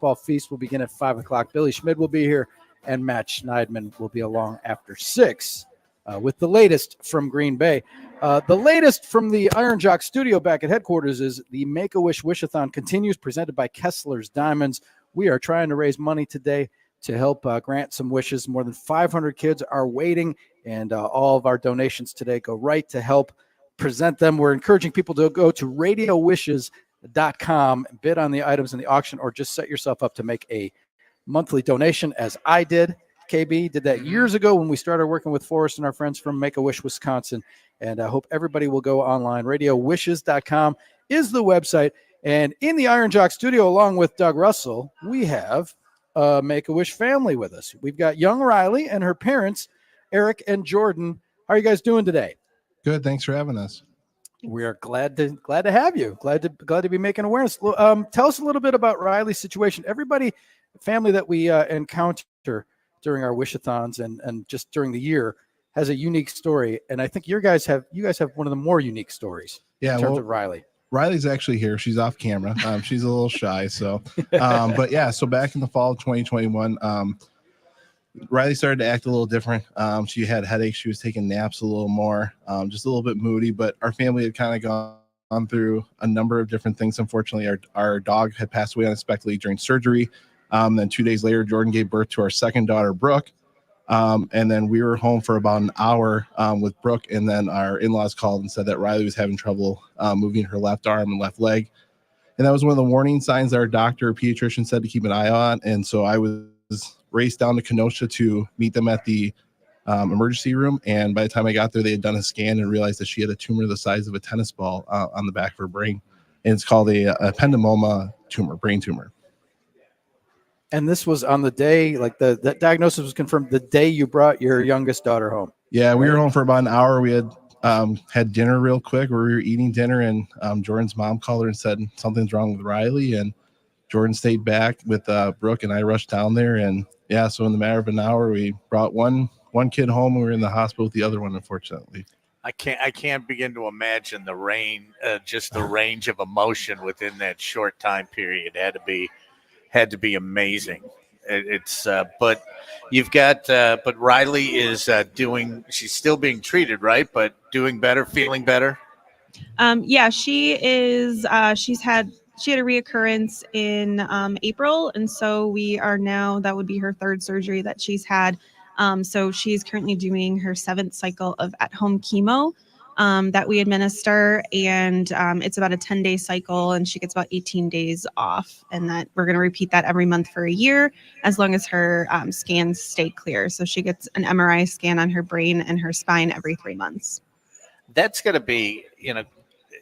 football feast will begin at 5 o'clock. Billy Schmid will be here, and Matt Schneidman will be along after 6 with the latest from Green Bay. The latest from the Iron Jock studio back at headquarters is the Make-A-Wish Wish-A-Thon continues, presented by Kessler's Diamonds. We are trying to raise money today to help grant some wishes. More than 500 kids are waiting, and all of our donations today go right to help present them. We're encouraging people to go to radiowishes.com, bid on the items in the auction, or just set yourself up to make a monthly donation, as I did. KB did that years ago when we started working with Forrest and our friends from Make-A-Wish, Wisconsin. And I hope everybody will go online. RadioWishes.com is the website. And in the Iron Jock studio, along with Doug Russell, we have a Make-A-Wish family with us. We've got young Riley and her parents, Eric and Jordan. How are you guys doing today? Good. Thanks for having us. We are glad to have you. Glad to be making awareness. Tell us a little bit about Riley's situation. Everybody, family that we encounter during our Wish-A-Thons and just during the year has a unique story. And I think you guys have one of the more unique stories in terms of Riley. Riley's actually here. She's off camera. She's a little shy. So, but yeah, so back in the fall of 2021, Riley started to act a little different. She had headaches. She was taking naps a little more, just a little bit moody, but our family had kind of gone through a number of different things. Unfortunately, our dog had passed away unexpectedly during surgery. Then 2 days later, Jordan gave birth to our second daughter, Brooke. And then we were home for about an hour with Brooke, and then our in-laws called and said that Riley was having trouble moving her left arm and left leg. And that was one of the warning signs that our doctor or pediatrician said to keep an eye on. And so I was raced down to Kenosha to meet them at the emergency room. And by the time I got there, they had done a scan and realized that she had a tumor the size of a tennis ball on the back of her brain. And it's called a ependymoma tumor, brain tumor. And this was on the day, like the diagnosis was confirmed the day you brought your youngest daughter home. Yeah, right? We were home for about an hour. We had dinner real quick. We were eating dinner, and Jordan's mom called her and said something's wrong with Riley. And Jordan stayed back with Brooke, and I rushed down there. And yeah, so in the matter of an hour, we brought one kid home. We were in the hospital with the other one, unfortunately. I can't begin to imagine the range of emotion within that short time period. Had to be amazing. But you've got, but Riley is she's still being treated, right? But doing better, feeling better. Yeah, she is. She had a reoccurrence in April, and so we are now. That would be her third surgery that she's had. So she's currently doing her 7th cycle of at-home chemo that we administer, and it's about a 10-day cycle, and she gets about 18 days off, and that we're going to repeat that every month for a year as long as her scans stay clear. So she gets an MRI scan on her brain and her spine every 3 months. That's going to be,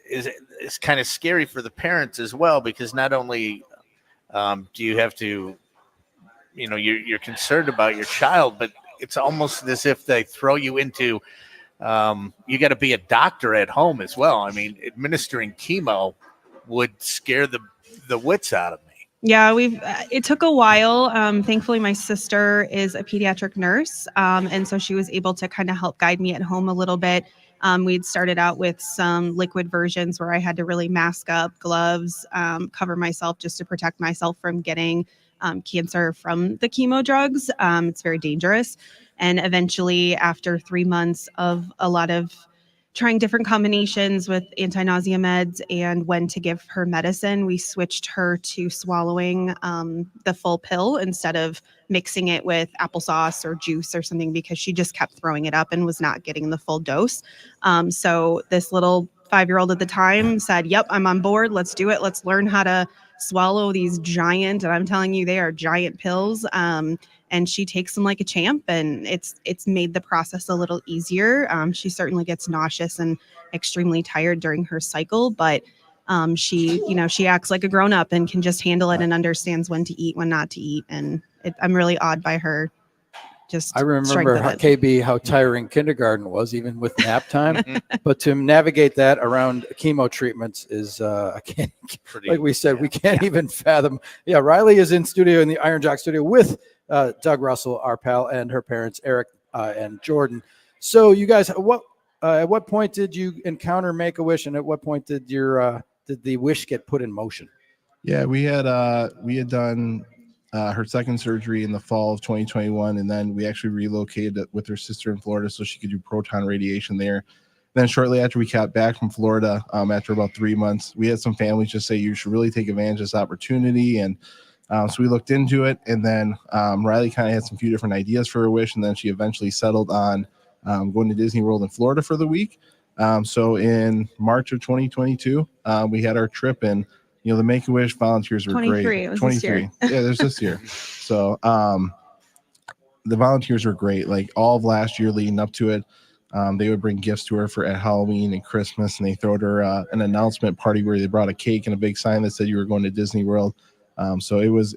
it's kind of scary for the parents as well, because not only do you have to, you're concerned about your child, but it's almost as if they throw you into you got to be a doctor at home as well. I mean, administering chemo would scare the wits out of me. Yeah, it took a while. Thankfully, my sister is a pediatric nurse, and so she was able to kind of help guide me at home a little bit. We'd started out with some liquid versions where I had to really mask up, gloves, cover myself just to protect myself from getting cancer from the chemo drugs. It's very dangerous. And eventually, after 3 months of a lot of trying different combinations with anti-nausea meds and when to give her medicine, we switched her to swallowing the full pill instead of mixing it with applesauce or juice or something, because she just kept throwing it up and was not getting the full dose. So this little 5-year-old at the time said, yep, I'm on board. Let's do it. Let's learn how to swallow these giant, and I'm telling you, they are giant pills. And she takes them like a champ, and it's made the process a little easier. She certainly gets nauseous and extremely tired during her cycle, but she acts like a grown up and can just handle it and understands when to eat, when not to eat. And I'm really awed by her. I remember how tiring kindergarten was, even with nap time. But to navigate that around chemo treatments is, like we said, we can't even fathom. Yeah, Riley is in studio in the Iron Jock studio with Doug Russell, our pal, and her parents, Eric and Jordan. So you guys, at what point did you encounter Make-A-Wish, and at what point did the wish get put in motion? Yeah, we had done her second surgery in the fall of 2021, and then we actually relocated with her sister in Florida so she could do proton radiation there. Then shortly after we got back from Florida, after about 3 months, we had some families just say you should really take advantage of this opportunity, and so we looked into it. And then Riley kind of had some few different ideas for her wish, and then she eventually settled on going to Disney World in Florida for the week. So in March of 2022, we had our trip, and the Make-A-Wish volunteers were 23, great. it was 23. this year. Yeah, there's this year. So the volunteers were great. Like all of last year leading up to it, they would bring gifts to her for at Halloween and Christmas, and they throwed her an announcement party where they brought a cake and a big sign that said you were going to Disney World. So it was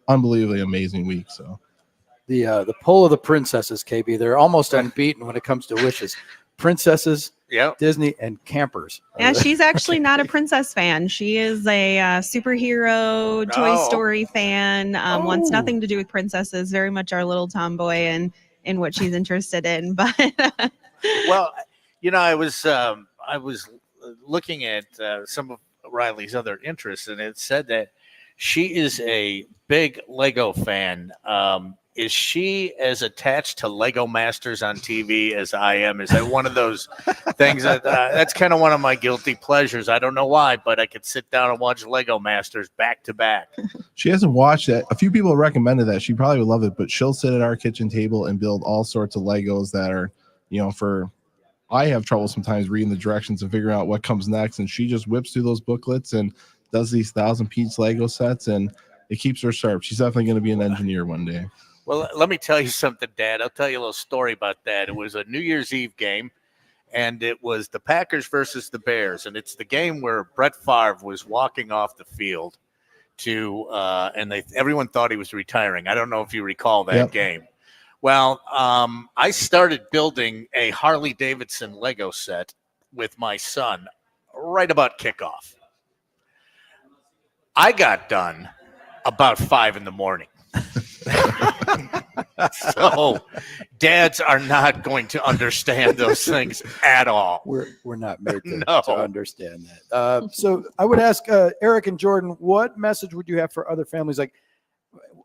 unbelievably amazing week. So The pull of the princesses, KB, they're almost unbeaten when it comes to wishes. Princesses, Yep. Disney, and campers. Yeah, she's actually not a princess fan. She is a superhero, Toy Oh. Story fan. Wants Oh. nothing to do with princesses. Very much our little tomboy and in what she's interested in. But Well, I was looking at some of Riley's other interests, and it said that she is a big Lego fan. Is she as attached to Lego Masters on TV as I am? Is that one of those things that's kind of one of my guilty pleasures? I don't know why, but I could sit down and watch Lego Masters back to back. she hasn't watched it. A few people recommended that. She probably would love it, but she'll sit at our kitchen table and build all sorts of Legos that are, I have trouble sometimes reading the directions and figuring out what comes next. And she just whips through those booklets and does these 1,000-piece Lego sets, and it keeps her sharp. She's definitely going to be an engineer one day. Well, let me tell you something, Dad. I'll tell you a little story about that. It was a New Year's Eve game, and it was the Packers versus the Bears. And it's the game where Brett Favre was walking off the field and everyone thought he was retiring. I don't know if you recall that game. Well, I started building a Harley Davidson Lego set with my son right about kickoff. I got done about 5 a.m. So dads are not going to understand those things at all. We're not made to, No. to understand that. So I would ask Eric and Jordan, what message would you have for other families? Like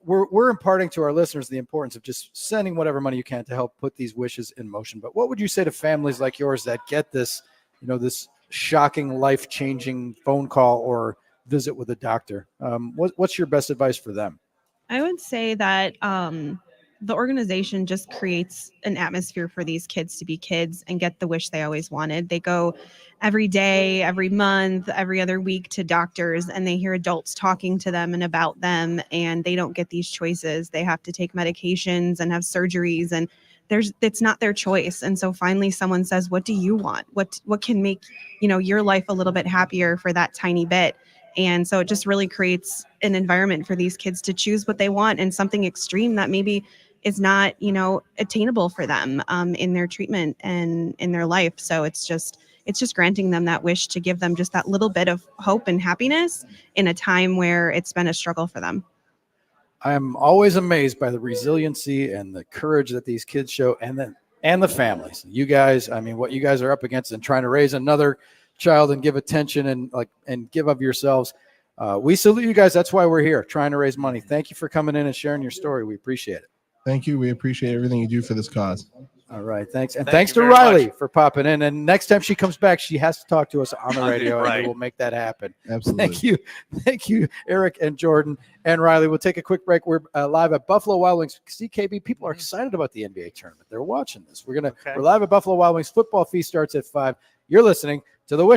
we're imparting to our listeners the importance of just sending whatever money you can to help put these wishes in motion. But what would you say to families like yours that get this, this shocking, life-changing phone call or visit with a doctor? What's your best advice for them? I would say that the organization just creates an atmosphere for these kids to be kids and get the wish they always wanted. They go every day, every month, every other week to doctors, and they hear adults talking to them and about them, and they don't get these choices. They have to take medications and have surgeries, and it's not their choice. And so finally someone says, what do you want? What can make, your life a little bit happier for that tiny bit? And so it just really creates an environment for these kids to choose what they want and something extreme that maybe is not, attainable for them in their treatment and in their life. So it's just granting them that wish to give them just that little bit of hope and happiness in a time where it's been a struggle for them. I am always amazed by the resiliency and the courage that these kids show, and the families. You guys, what you guys are up against and trying to raise another child and give attention and give of yourselves. We salute you guys. That's why we're here, trying to raise money. Thank you for coming in and sharing your story. We appreciate it. Thank you. We appreciate everything you do for this cause. All right. Thanks. And Thank thanks you to very Riley much. for popping in. And next time she comes back, she has to talk to us on the radio, Right. and we'll make that happen. Absolutely. Thank you. Thank you, Eric and Jordan and Riley. We'll take a quick break. We're live at Buffalo Wild Wings. CKB, people are excited about the NBA tournament. They're watching this. We're live at Buffalo Wild Wings. Football feast starts at 5. You're listening to the Wish